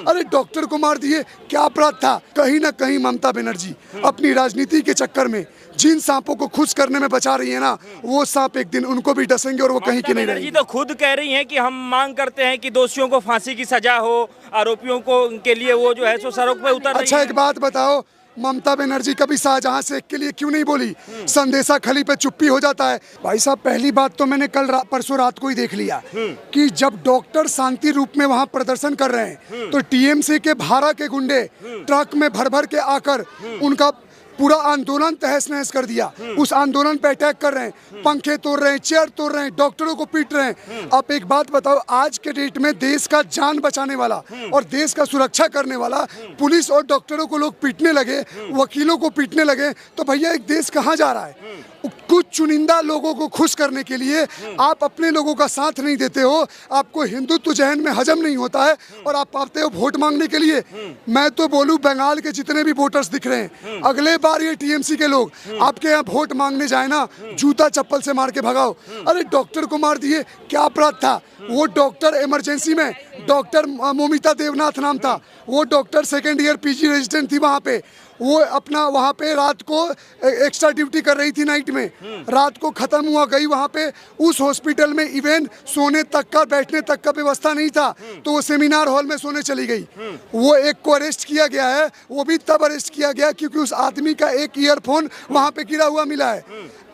अरे डॉक्टर को मार दिए, क्या अपराध था? कहीं ना कहीं ममता बनर्जी अपनी राजनीति के चक्कर में जिन सांपों को खुश करने में बचा रही है ना, वो सांप एक दिन उनको भी डसेंगे और वो कहीं की नहीं रहेंगी। तो खुद कह रही हैं कि हम मांग करते हैं कि दोषियों को फांसी की सजा हो, आरोपियों को के लिए वो जो है सो सड़क पे उतर रही अच्छा, हैं। एक बात बताओ, ममता बनर्जी कभी शाहजहां शेख के लिए क्यों नहीं बोली? संदेशा खली पे चुप्पी हो जाता है। भाई साहब, पहली बात तो मैंने कल परसों रात को ही देख लिया कि जब डॉक्टर शांति रूप में वहां प्रदर्शन कर रहे हैं तो टीएमसी के भारा के गुंडे ट्रक में भर भर के आकर उनका पूरा आंदोलन तहस नहस कर दिया। उस आंदोलन पे अटैक कर रहे हैं, पंखे तोड़ रहे हैं, चेयर तोड़ रहे हैं, डॉक्टरों को पीट रहे हैं। आप एक बात बताओ, आज के डेट में देश का जान बचाने वाला और देश का सुरक्षा करने वाला पुलिस और डॉक्टरों को लोग पीटने लगे, वकीलों को पीटने लगे, तो भैया एक देश कहाँ जा रहा है? कुछ चुनिंदा लोगों को खुश करने के लिए आप अपने लोगों का साथ नहीं देते हो, आपको हिंदुत्व जहन में हजम नहीं होता है और आप आते हो वोट मांगने के लिए। मैं तो बोलूं, बंगाल के जितने भी वोटर्स दिख रहे हैं, अगले बार ये टीएमसी के लोग आपके यहाँ वोट मांगने जाए ना, जूता चप्पल से मार के भगाओ। अरे डॉक्टर को मार दिए, क्या अपराध था? वो डॉक्टर इमरजेंसी में, डॉक्टर मोमिता देवनाथ नाम था, वो doctor second year PG resident थी वहाँ पे। वो अपना वहाँ पे रात को एक्स्ट्रा ड्यूटी कर रही थी नाइट में, रात को खत्म हुआ, गई वहाँ पे। उस हॉस्पिटल में इवन सोने तक का, बैठने तक का व्यवस्था नहीं था, तो वो सेमिनार हॉल में सोने चली गई। वो एक को अरेस्ट किया गया है, वो भी तब अरेस्ट किया गया क्योंकि उस आदमी का एक ईयरफोन वहाँ पे गिरा हुआ मिला है।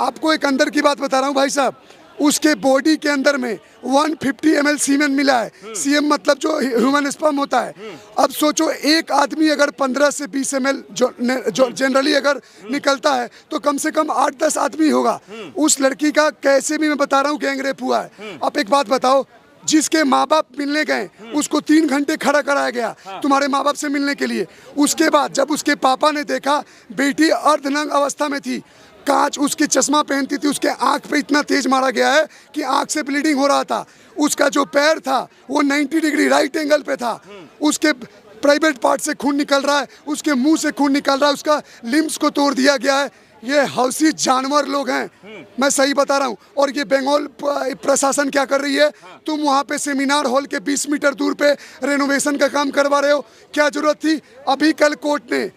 आपको एक अंदर की बात बता रहा हूँ भाई साहब, उसके बॉडी के अंदर में 150 ml सीमेन मिला है। सीएम मतलब जो ह्यूमन स्पर्म होता है। अब सोचो, एक आदमी अगर 15 से 20 ml जो जनरली अगर निकलता है तो कम से कम 8-10 आदमी होगा। उस लड़की का कैसे भी, मैं बता रहा हूँ, गैंग रेप हुआ है। अब एक बात बताओ, जिसके माँ बाप मिलने गए उसको 3 घंटे खड़ा कराया गया तुम्हारे माँ बाप से मिलने के लिए। उसके बाद जब उसके पापा ने देखा बेटी अर्धनग्न अवस्था में थी, कांच उसके चश्मा पहनती थी, उसके आंख पे इतना तेज मारा गया है कि आंख से ब्लीडिंग हो रहा था। उसका जो पैर था वो 90 डिग्री राइट एंगल पे था। उसके प्राइवेट पार्ट से खून निकल रहा है, उसके मुंह से खून निकल रहा है, उसका लिम्स को तोड़ दिया गया है। ये हौसी जानवर लोग हैं, मैं सही बता रहा हूँ। और ये बंगाल प्रशासन क्या कर रही है? तुम वहाँ पे सेमिनार हॉल के 20 मीटर दूर पे रेनोवेशन का काम करवा रहे हो, क्या जरूरत थी? अभी कल कोर्ट ने,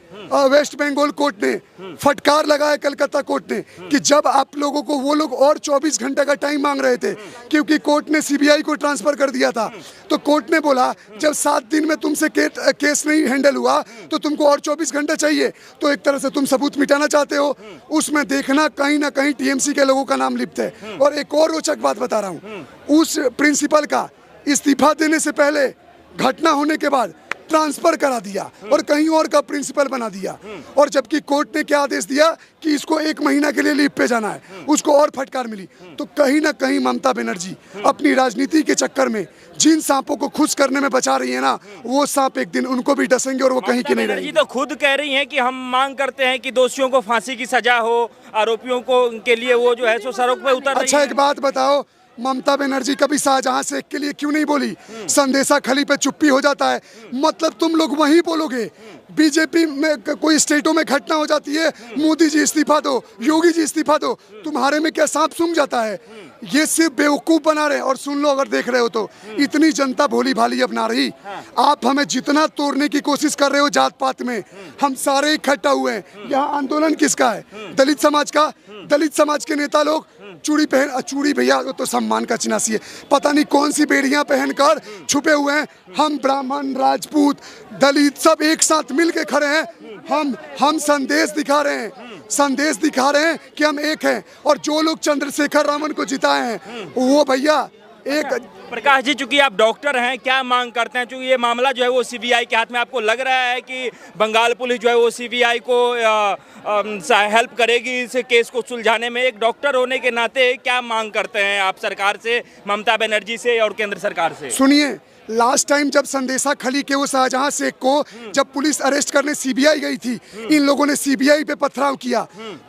वेस्ट बंगाल कोर्ट ने फटकार लगाया, कलकत्ता कोर्ट ने, कि जब आप लोगों को, वो लोग और 24 घंटे का टाइम मांग रहे थे क्योंकि कोर्ट ने सीबीआई को ट्रांसफर कर दिया था, तो कोर्ट ने बोला जब 7 दिन में तुमसे केस नहीं हैंडल हुआ तो तुमको और 24 घंटे चाहिए। तो एक तरह से तुम सबूत मिटाना चाहते हो। उसमें देखना कहीं ना कहीं टीएमसी के लोगों का नाम लिप्त है। और एक और रोचक बात बता रहा हूँ, उस प्रिंसिपल का इस्तीफा देने से पहले, घटना होने के बाद ट्रांसफर करा दिया और कहीं और का प्रिंसिपल बना दिया। और जबकि कोर्ट ने क्या आदेश दिया कि इसको 1 महीना के लिए लीव पे जाना है, उसको और फटकार मिली। तो कहीं ना कहीं ममता बनर्जी अपनी राजनीति के चक्कर में जिन सांपों को खुश करने में बचा रही है ना, वो सांप एक दिन उनको भी डसेंगे और वो कहीं की नहीं रहेंगी। तो खुद कह रही हैं कि हम मांग करते हैं कि दोषियों को फांसी की सजा हो, आरोपियों को के लिए वो जो है सो सड़क पे उतर रही हैं। अच्छा, एक बात बताओ, ममता बनर्जी कभी शाहजहां शेख के लिए क्यों नहीं बोली? संदेशा खली पे चुप्पी हो जाता है, मतलब तुम लोग वहीं बोलोगे। बीजेपी में कोई स्टेटों में घटना हो जाती है, मोदी जी इस्तीफा दो, योगी जी इस्तीफा दो, तुम्हारे में क्या सांप सूंघ जाता है? ये सिर्फ बेवकूफ बना रहे। और सुन लो, अगर देख रहे हो तो इतनी जनता भोली भाली अपना रही, आप हमें जितना तोड़ने की कोशिश कर रहे हो जात पात में, हम सारे इकट्ठा हुए हैं। यहाँ आंदोलन किसका है? दलित समाज का। दलित समाज के नेता लोग चूड़ी पहन, चूड़ी भैया तो सम्मान का चिन्हासी है, पता नहीं कौन सी बेड़ियां पहनकर छुपे हुए हैं। हम ब्राह्मण, राजपूत, दलित सब एक साथ मिल के खड़े हैं। हम संदेश दिखा रहे हैं, संदेश दिखा रहे हैं कि हम एक हैं। और जो लोग चंद्रशेखर रावण को जिताए हैं, वो भैया एक। प्रकाश जी, चूंकि आप डॉक्टर हैं, क्या मांग करते हैं? चूंकि ये मामला जो है वो सीबीआई के हाथ में, आपको लग रहा है कि बंगाल पुलिस जो है वो सीबीआई को हेल्प करेगी इस केस को सुलझाने में? एक डॉक्टर होने के नाते क्या मांग करते हैं आप सरकार से, ममता बनर्जी से और केंद्र सरकार से? सुनिए, लास्ट टाइम जब संदेशा खली के वो शाहजहां शेख को जब पुलिस अरेस्ट करने सीबीआई गई थी, इन लोगों ने सीबीआई पे पथराव किया।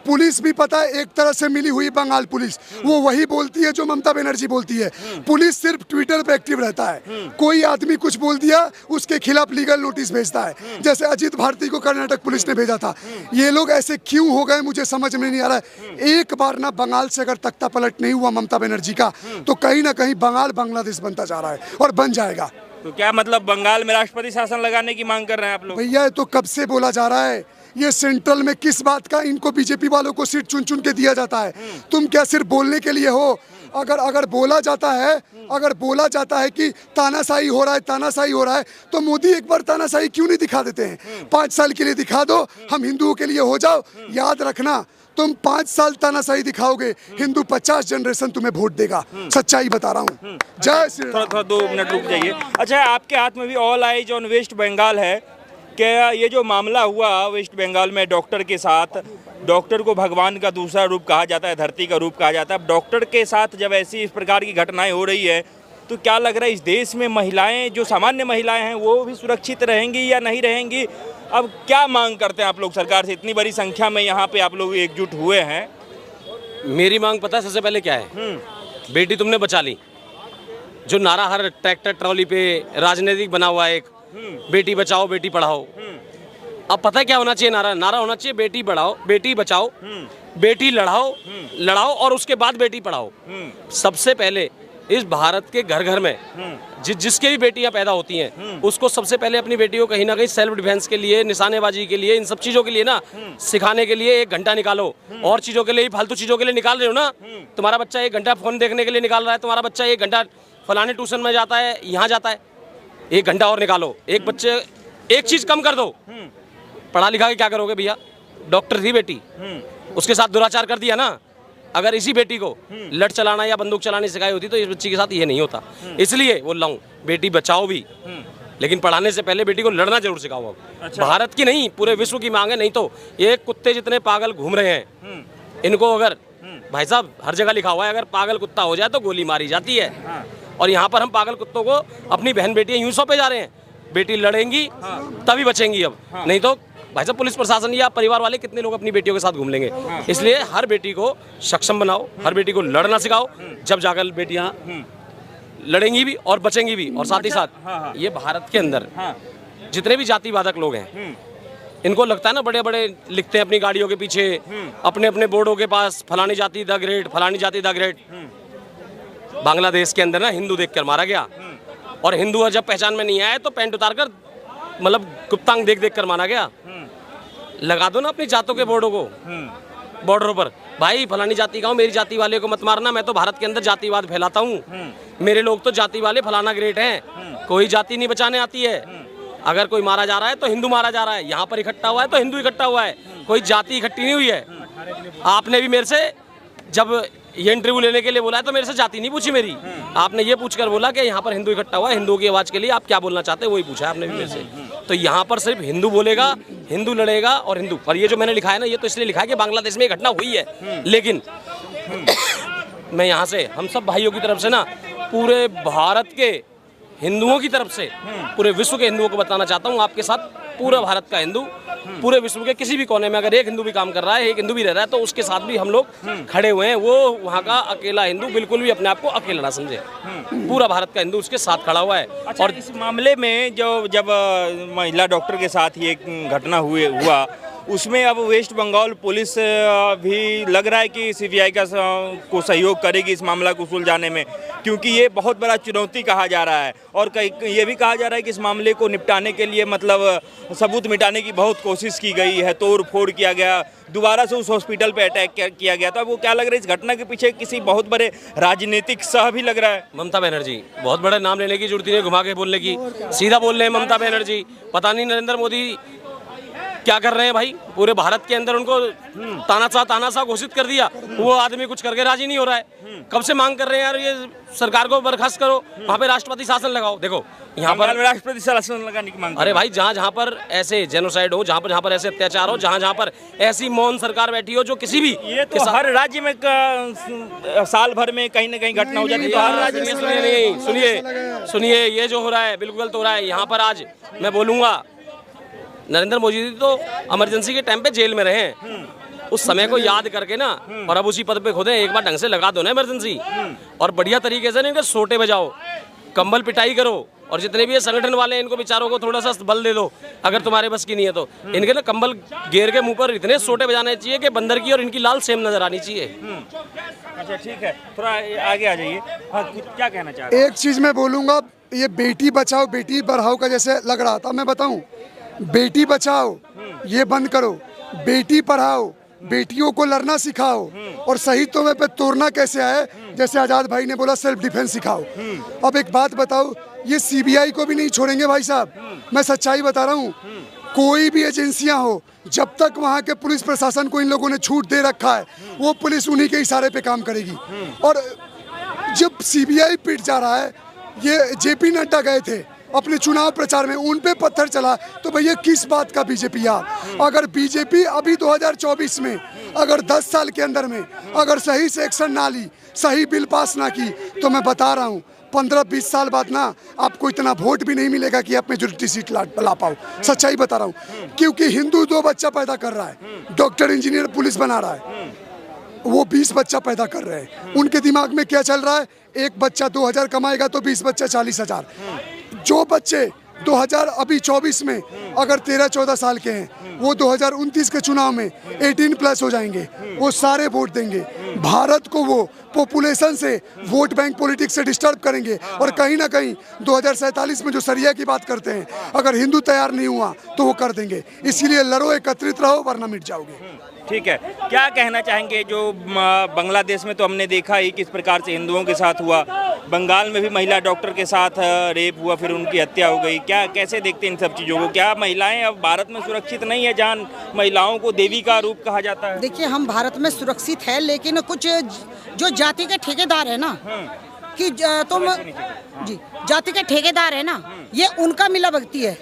पुलिस भी पता है एक तरह से मिली हुई बंगाल पुलिस, वो वही बोलती है जो ममता बनर्जी बोलती है। पुलिस सिर्फ ट्विटर पे एक्टिव रहता है, कोई आदमी कुछ बोल दिया उसके खिलाफ लीगल नोटिस भेजता है, जैसे अजीत भारती को कर्नाटक पुलिस ने भेजा था। ये लोग ऐसे क्यों हो गए मुझे समझ में नहीं आ रहा है। एक बार ना बंगाल से अगर तख्ता पलट नहीं हुआ ममता बनर्जी का, तो कहीं ना कहीं बंगाल बांग्लादेश बनता जा रहा है और बन जाएगा। तो क्या मतलब बंगाल में राष्ट्रपति शासन लगाने की मांग कर रहे हैं आप लोग? भैया ये तो कब से बोला जा रहा है, ये सेंट्रल में किस बात का इनको बीजेपी वालों को सीट चुन चुन के दिया जाता है? तुम क्या सिर्फ बोलने के लिए हो? अगर बोला जाता है कि तानाशाही हो रहा है, तानाशाही हो रहा है, तो मोदी एक बार तानाशाही क्यों नहीं दिखा देते हैं? 5 साल के लिए दिखा दो, हम हिंदुओं के लिए हो जाओ। याद रखना, तुम 5 साल तानाशाही दिखाओगे, हिंदू 50 जनरेशन तुम्हें वोट देगा। सच्चाई बता रहा हूँ। जय श्री राम। थोड़ा 2 मिनट रुक जाइए। अच्छा, आपके हाथ में भी all eyes on West Bengal है। क्या ये जो मामला हुआ वेस्ट बंगाल में डॉक्टर के साथ, डॉक्टर को भगवान का दूसरा रूप कहा जाता है, धरती का रूप कहा जाता है, अब डॉक्टर के साथ जब ऐसी इस प्रकार की घटनाएं हो रही है तो क्या लग रहा है इस देश में महिलाएं, जो सामान्य महिलाएं हैं, वो भी सुरक्षित रहेंगी या नहीं रहेंगी? अब क्या मांग करते हैं आप लोग सरकार से? इतनी बड़ी संख्या में यहाँ पे आप लोग एकजुट हुए हैं। मेरी मांग पता है सबसे पहले क्या है? बेटी तुमने बचा ली। जो नारा हर ट्रैक्टर ट्रॉली पे राजनीतिक बना हुआ है, एक बेटी बचाओ बेटी पढ़ाओ। अब पता है क्या होना चाहिए? नारा होना चाहिए बेटी बढ़ाओ, बेटी बचाओ, बेटी लड़ाओ और उसके बाद बेटी पढ़ाओ। सबसे पहले इस भारत के घर घर में जिसके भी बेटियां पैदा होती हैं, उसको सबसे पहले अपनी बेटी को कहीं ना कहीं सेल्फ डिफेंस के लिए, निशानेबाजी के लिए, इन सब चीजों के लिए ना सिखाने के लिए 1 घंटा निकालो। और चीजों के लिए, फालतू चीजों के लिए निकाल रहे हो ना। तुम्हारा बच्चा 1 घंटा फोन देखने के लिए निकाल रहा है, तुम्हारा बच्चा 1 घंटा फलाने ट्यूशन में जाता है, यहाँ जाता है, 1 घंटा और निकालो। एक बच्चे, एक चीज कम कर दो, पढ़ा लिखा के क्या करोगे भैया? डॉक्टर थी बेटी, उसके साथ दुराचार कर दिया ना। अगर इसी बेटी को लठ चलाना या बंदूक चलानी सिखाई होती तो इस बच्ची के साथ ये नहीं होता। इसलिए बोल रहा हूँ, बेटी बचाओ भी, लेकिन पढ़ाने से पहले बेटी को लड़ना जरूर सिखाओ। अब अच्छा। भारत की नहीं, पूरे विश्व की मांग है। नहीं तो ये कुत्ते जितने पागल घूम रहे हैं, इनको अगर भाई साहब हर जगह लिखा हुआ है, अगर पागल कुत्ता हो जाए तो गोली मारी जाती है। और यहाँ पर हम पागल कुत्तों को अपनी बहन बेटियां यूं सौंपे जा रहे हैं। बेटी लड़ेंगी तभी बचेंगी। अब नहीं तो भाई साहब पुलिस प्रशासन या परिवार वाले कितने लोग अपनी बेटियों के साथ घूम लेंगे। इसलिए हर बेटी को सक्षम बनाओ, हर बेटी को लड़ना सिखाओ, जब जाकर बेटियां लड़ेंगी भी और बचेंगी भी। और साथ ही साथ ये भारत के अंदर जितने भी जातिवादक लोग हैं, इनको लगता है ना बड़े बड़े लिखते हैं अपनी गाड़ियों के पीछे, अपने अपने बोर्डों के पास, फलानी जाति द ग्रेट, फलानी जाति द ग्रेट। बांग्लादेश के अंदर ना हिंदू देखकर मारा गया, और हिंदू जब पहचान में नहीं आए तो पैंट उतार कर, मतलब गुप्तांग देख कर मारा गया। लगा दो ना अपनी जातों के बोर्डों को बॉर्डरों पर, भाई फलानी जाति का हूँ, मेरी जाति वाले को मत मारना, मैं तो भारत के अंदर जातिवाद फैलाता हूँ, मेरे लोग तो जाति वाले फलाना ग्रेट हैं। कोई जाति नहीं बचाने आती है। अगर कोई मारा जा रहा है तो हिंदू मारा जा रहा है, यहाँ पर इकट्ठा हुआ है तो हिंदू इकट्ठा हुआ है, कोई जाति इकट्ठी नहीं हुई है। आपने भी मेरे से जब ये इंटरव्यू लेने के लिए बोला है तो मेरे से जाति नहीं पूछी मेरी, आपने ये पूछकर बोला कि यहाँ पर हिंदू इकट्ठा हुआ है, हिंदुओं की आवाज़ के लिए आप क्या बोलना चाहते हैं वही पूछा है आपने भी मेरे से। तो यहाँ पर सिर्फ हिंदू बोलेगा, हिंदू लड़ेगा और हिंदू। और ये जो मैंने लिखा है ना, ये तो इसलिए लिखा है कि बांग्लादेश में घटना हुई है, लेकिन मैं यहाँ से हम सब भाइयों की तरफ से ना पूरे भारत के हिंदुओं की तरफ से पूरे विश्व के हिंदुओं को बताना चाहता हूँ, आपके साथ पूरा भारत का हिंदू, पूरे विश्व के किसी भी कोने में अगर एक हिंदू भी काम कर रहा है, एक हिंदू भी रह रहा है, तो उसके साथ भी हम लोग खड़े हुए हैं। वो वहाँ का अकेला हिंदू बिल्कुल भी अपने आप को अकेला ना समझे, पूरा भारत का हिंदू उसके साथ खड़ा हुआ है। अच्छा, और इस मामले में जब महिला डॉक्टर के साथ ये घटना हुआ उसमें अब वेस्ट बंगाल पुलिस भी लग रहा है कि सीबीआई को सहयोग करेगी इस मामला को सुलझाने में, क्योंकि ये बहुत बड़ा चुनौती कहा जा रहा है। और ये भी कहा जा रहा है कि इस मामले को निपटाने के लिए मतलब सबूत मिटाने की बहुत कोशिश की गई है, तोड़ फोड़ किया गया, दोबारा से उस हॉस्पिटल पे अटैक किया गया। तो अब वो क्या लग रहा है इस घटना के पीछे किसी बहुत बड़े राजनीतिक सह भी लग रहा है? ममता बनर्जी, बहुत बड़ा नाम लेने की जरूरत नहीं है, घुमा के बोलने की, सीधा बोल रहे हैं ममता बनर्जी। पता नहीं नरेंद्र मोदी क्या कर रहे हैं भाई, पूरे भारत के अंदर उनको तानाशाह घोषित कर दिया, वो आदमी कुछ करके राजी नहीं हो रहा है। कब से मांग कर रहे हैं यार ये सरकार को बर्खास्त करो, वहाँ पे राष्ट्रपति शासन लगाओ। देखो यहाँ पर राष्ट्रपति शासन लगाने की मांग। अरे भाई जहाँ पर ऐसे जेनोसाइड हो, जहाँ पर ऐसे अत्याचार हो, जहाँ पर ऐसी मौन सरकार बैठी हो जो किसी भी, ये तो हर राज्य में साल भर में कहीं ना कहीं घटना हो जाती है, तो हर राज्य में सुनिए ये जो हो रहा है बिल्कुल गलत हो रहा है। यहाँ पर आज मैं बोलूँगा, नरेंद्र मोदी जी तो इमरजेंसी के टाइम पे जेल में रहे हैं, उस समय को याद करके ना, और अब उसी पद पे खुद है, एक बार ढंग से लगा दो ना इमरजेंसी, और बढ़िया तरीके से इनके सोटे बजाओ, कंबल पिटाई करो, और जितने भी ये संगठन वाले हैं इनको बेचारों को थोड़ा सा बल दे दो, अगर तुम्हारे बस की नहीं है तो। इनके ना कंबल घेर के मुंह पर इतने सोटे बजाने चाहिए कि बंदर की और इनकी लाल सेम नजर आनी चाहिए। अच्छा ठीक है, थोड़ा आगे आ जाइए। हाँ, क्या कहना चाह रहे हैं? एक चीज मैं बोलूंगा, ये बेटी बचाओ बेटी बढ़ाओ का जैसे लग रहा था, मैं बताऊं, बेटी बचाओ ये बंद करो, बेटी पढ़ाओ, बेटियों को लड़ना सिखाओ, और सही तौर पे तोड़ना कैसे आए, जैसे आजाद भाई ने बोला सेल्फ डिफेंस सिखाओ। अब एक बात बताओ, ये सीबीआई को भी नहीं छोड़ेंगे भाई साहब, मैं सच्चाई बता रहा हूँ। कोई भी एजेंसियां हो, जब तक वहाँ के पुलिस प्रशासन को इन लोगों ने छूट दे रखा है, वो पुलिस उन्हीं के इशारे पे काम करेगी। और जब सीबीआई पिट जा रहा है, ये जेपी नड्डा गए थे अपने चुनाव प्रचार में, उन पे पत्थर चला, तो भैया किस बात का बीजेपी आप? अगर बीजेपी अभी 2024 में अगर 10 साल के अंदर में अगर सही से एक्शन ना ली, सही बिल पास ना की, तो मैं बता रहा हूँ 15-20 साल बाद ना आपको इतना वोट भी नहीं मिलेगा कि आप मेजोरिटी सीट ला पाओ। सच्चाई बता रहा हूँ, क्योंकि हिंदू 2 बच्चा पैदा कर रहा है, डॉक्टर इंजीनियर पुलिस बना रहा है, वो 20 बच्चा पैदा कर रहे हैं। उनके दिमाग में क्या चल रहा है, एक बच्चा 2000 कमाएगा तो 20 बच्चा 40,000। जो बच्चे 2024 में अगर 13-14 साल के हैं, वो 2029 के चुनाव में 18+ हो जाएंगे, वो सारे वोट देंगे। भारत को वो पॉपुलेशन से, वोट बैंक पॉलिटिक्स से डिस्टर्ब करेंगे, और कहीं ना कहीं 2047 में जो सरिया की बात करते हैं, अगर हिंदू तैयार नहीं हुआ तो वो कर देंगे। इसीलिए लड़ो, एकत्रित रहो, वरना मिट जाओगे। ठीक है, क्या कहना चाहेंगे जो बांग्लादेश में तो हमने देखा ही किस प्रकार से हिंदुओं के साथ हुआ, बंगाल में भी महिला डॉक्टर के साथ रेप हुआ, फिर उनकी हत्या हो गई, क्या कैसे देखते हैं इन सब चीज़ों को? क्या महिलाएं अब भारत में सुरक्षित नहीं है, जहाँ महिलाओं को देवी का रूप कहा जाता है? देखिए, हम भारत में सुरक्षित है, लेकिन कुछ जो जाति के ठेकेदार है ना, कि तुम जी जाति के ठेकेदार है ना, ये उनका मिलावटी है,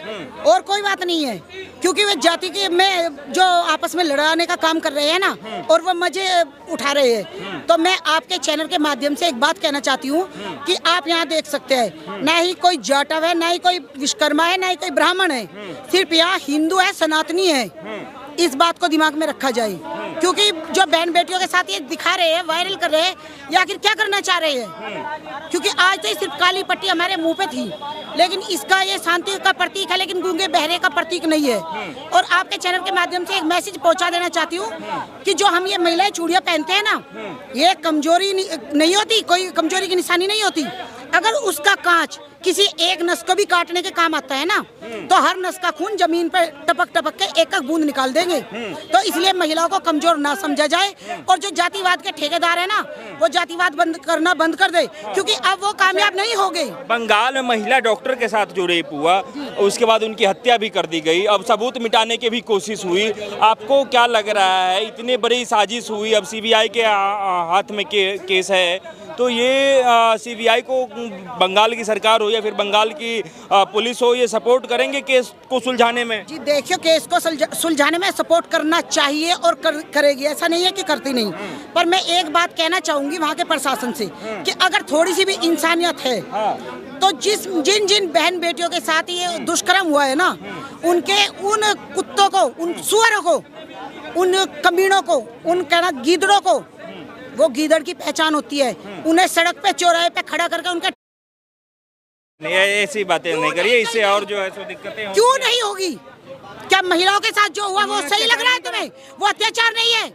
और कोई बात नहीं है, क्योंकि वे जाति के में जो आपस में लड़ाने का काम कर रहे हैं ना, और वो मजे उठा रहे हैं। तो मैं आपके चैनल के माध्यम से एक बात कहना चाहती हूँ कि आप यहाँ देख सकते हैं, ना ही कोई जाटव है, ना ही कोई विश्वकर्मा है, ना ही कोई ब्राह्मण है, सिर्फ यहाँ हिंदू है, सनातनी है। इस बात को दिमाग में रखा जाए, क्योंकि जो बहन बेटियों के साथ ये दिखा रहे हैं, वायरल कर रहे हैं, या आखिर क्या करना चाह रहे हैं? क्योंकि आज तो सिर्फ काली पट्टी हमारे मुंह पे थी, लेकिन इसका ये शांति का प्रतीक है, लेकिन गूंगे बहरे का प्रतीक नहीं है। और आपके चैनल के माध्यम से एक मैसेज पहुंचा देना चाहती हूँ कि जो हम ये महिलाएं चूड़ियाँ पहनते हैं ना, ये कमजोरी नहीं होती, कोई कमजोरी की निशानी नहीं होती। अगर उसका कांच किसी एक नस को भी काटने के काम आता है ना, तो हर नस का खून जमीन पर टपक टपक के एक एक बूंद निकाल देंगे। तो इसलिए महिलाओं को कमजोर ना समझा जाए, और जो जातिवाद के ठेकेदार है ना, वो जातिवाद बंद कर दे, क्योंकि अब वो कामयाब नहीं हो गई। बंगाल में महिला डॉक्टर के साथ जो रेप हुआ, उसके बाद उनकी हत्या भी कर दी गई, अब सबूत मिटाने की भी कोशिश हुई। आपको क्या लग रहा है, इतनी बड़ी साजिश हुई, अब सीबीआई के हाथ में केस है, तो ये सीबीआई को बंगाल की सरकार हो या फिर बंगाल की पुलिस हो, ये सपोर्ट करेंगे केस को सुलझाने में? जी देखिए, केस को सुलझाने में सपोर्ट करना चाहिए, और करेगी, ऐसा नहीं है कि करती नहीं। पर मैं एक बात कहना चाहूंगी वहाँ के प्रशासन से, कि अगर थोड़ी सी भी इंसानियत है, तो जिन बहन बेटियों के साथ ये दुष्कर्म हुआ है ना, उनके उन कुत्तों को, उन सुअरों को, उन कमीनों को, उन गीदड़ों को, वो गीदड़ की पहचान होती है, उन्हें सड़क पे चौराहे पे खड़ा करके उनका नहीं, ऐसी बातें नहीं करिए, इससे और जो है सो दिक्कतें क्यों नहीं होगी? क्या महिलाओं के साथ जो हुआ वो सही लग रहा है तुम्हें? वो अत्याचार नहीं है?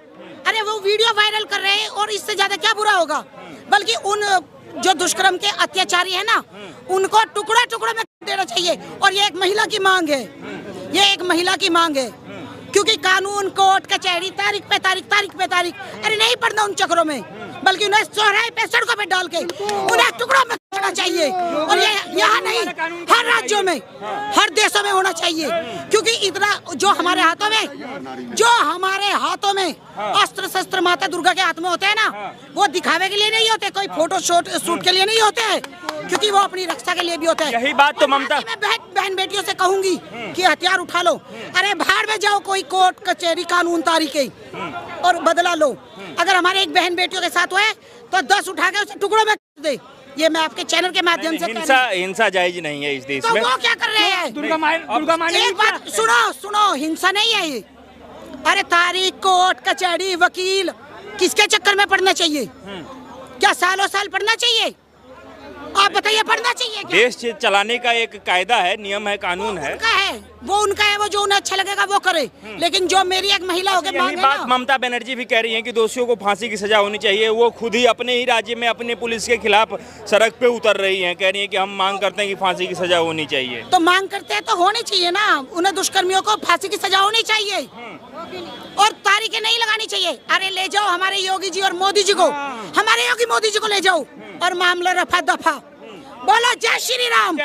अरे वो वीडियो वायरल कर रहे हैं, और इससे ज्यादा क्या बुरा होगा? बल्कि उन जो दुष्कर्म के अत्याचारी है ना, उनको टुकड़ा टुकड़ा में देना चाहिए। और ये एक महिला की मांग है, ये एक महिला की मांग है, क्योंकि कानून, कोर्ट, कचहरी, तारीख पे तारीख, अरे नहीं पढ़ना उन चक्रों में, बल्कि उन्हें चौराहे पे, सड़कों पे डाल के उन्हें टुकड़ों में करना चाहिए। और ये यहाँ नहीं, हर राज्यों में, हर देशों में होना चाहिए, क्योंकि इतना जो हमारे हाथों में अस्त्र शस्त्र माता दुर्गा के हाथ में होते हैं ना, वो दिखावे के लिए नहीं होते, कोई फोटो शूट के लिए नहीं होते हैं, क्योंकि वो अपनी रक्षा के लिए भी होता है। यही बात तो ममता, मैं बहन बेटियों से कहूंगी कि हथियार उठा लो, अरे भाड़ में जाओ, कोई कोर्ट कचहरी कानून तारीखें, और बदला लो। अगर हमारे एक बहन बेटियों के साथ हुआ है, तो 10 उठा के उसे टुकड़ों में कर दे। ये मैं आपके चैनल के माध्यम से हिंसा जायज नहीं है इस देश में। तो वो क्या कर रहे हैं? दुर्गा माँ एक बात सुनो, हिंसा नहीं है ये। अरे तारीख, कोर्ट कचहरी, वकील, किसके चक्कर में पढ़ना चाहिए? क्या सालों साल पढ़ना चाहिए? आप बताइए पढ़ना चाहिए क्या? देश चलाने का एक कायदा है, नियम है, कानून है। उनका है, वो उनका है, वो जो उन्हें अच्छा लगेगा वो करे। लेकिन जो मेरी एक महिला होकर यही मांगे बात ना, ममता बनर्जी भी कह रही हैं कि दोषियों को फांसी की सजा होनी चाहिए। वो खुद ही अपने ही राज्य में अपने पुलिस के खिलाफ सड़क पे उतर रही हैं, कह रही हैं कि हम मांग करते हैं कि फांसी की सजा होनी चाहिए। तो मांग करते हैं तो होनी चाहिए ना, उन्हें दुष्कर्मियों को फांसी की सजा होनी चाहिए और तारीखें नहीं लगानी चाहिए। अरे ले जाओ हमारे योगी जी और मोदी जी को, हमारे योगी मोदी जी को ले जाओ और मामला रफा दफा। बोलो जय श्री राम।